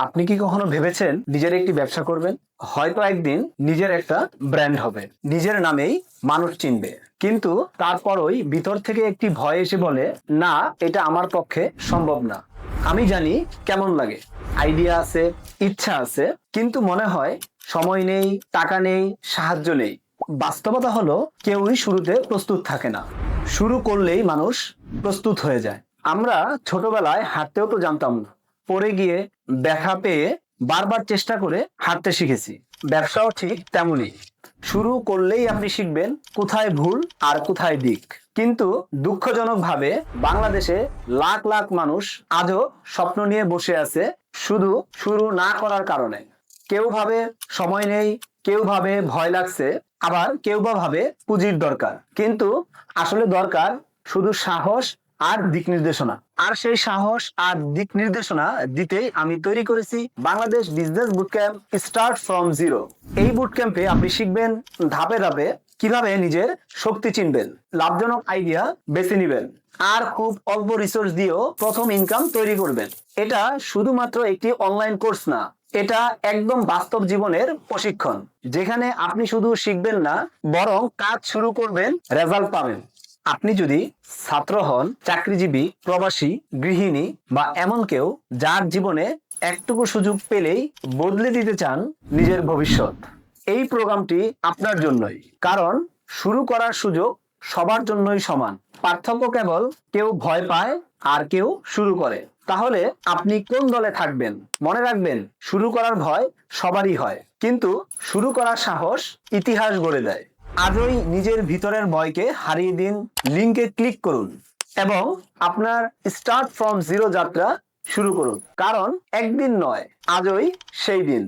আপনি কি কখনো ভেবেছেন নিজের একটি ব্যবসা করবেন? হয়তো একদিন নিজের একটা ব্র্যান্ড হবে, নিজের নামেই মানুষ চিনবে। কিন্তু তারপরই ভিতর থেকে একটি ভয় এসে বলে, না, এটা আমার পক্ষে সম্ভব না। আমি জানি কেমন লাগে, আইডিয়া আছে, ইচ্ছা আছে, কিন্তু মনে হয় সময় নেই, টাকা নেই, সাহায্য নেই। বাস্তবতা হলো কেউই শুরুতে প্রস্তুত থাকে না, শুরু করলেই মানুষ প্রস্তুত হয়ে যায়। আমরা ছোটবেলায় হাঁটতেও তো জানতাম না, পড়ে গিয়ে ব্যথা পেয়ে বারবার চেষ্টা করে হাঁটতে শিখেছি। ব্যবসাও ঠিক তেমনই, শুরু করলেই আপনি শিখবেন কোথায় ভুল আর কোথায় দিক। কিন্তু দুঃখজনকভাবে বাংলাদেশে লাখ লাখ মানুষ আজও স্বপ্ন নিয়ে বসে আছে, শুধু শুরু না করার কারণে। কেউ ভাবে সময় নেই, কেউ ভাবে ভয় লাগছে, আবার কেউ বা ভাবে পুঁজির দরকার। কিন্তু আসলে দরকার শুধু সাহস আর দিক নির্দেশনা। আর সেই সাহস আর দিক নির্দেশনা দিতেই আমি তৈরি করেছি Bangladesh business boot camp, start from zero. এই বুটক্যাম্পে আপনি শিখবেন ধাপে ধাপে কিভাবে নিজের শক্তি চিনবেন, লাভজনক আইডিয়া বেছে নেবেন, আর খুব অল্প রিসোর্স দিয়েও প্রথম ইনকাম তৈরি করবেন। এটা শুধুমাত্র একটি অনলাইন কোর্স না, এটা একদম বাস্তব জীবনের প্রশিক্ষণ, যেখানে আপনি শুধু শিখবেন না, বরং কাজ শুরু করবেন, রেজাল্ট পাবেন। আপনি যদি ছাত্র হন, চাকরিজীবী, প্রবাসী, গৃহিণী বা এমন কেউ যার জীবনে একটুকু সুযোগ পেলেই বদলে দিতে চান নিজের ভবিষ্যৎ, এই প্রোগ্রামটি আপনার জন্যই। কারণ শুরু করার সুযোগ সবার জন্যই সমান, পার্থক্য কেবল কেউ ভয় পায় আর কেউ শুরু করে। তাহলে আপনি কোন দলে থাকবেন? মনে রাখবেন, শুরু করার ভয় সবারই হয়, কিন্তু শুরু করার সাহস ইতিহাস গড়ে দেয়। আজই নিজের ভিতরের ভয়কে হারিয়ে দিন, লিংকে ক্লিক করুন এবং আপনার স্টার্ট ফ্রম জিরো যাত্রা শুরু করুন। কারণ একদিন নয়, আজই সেই দিন।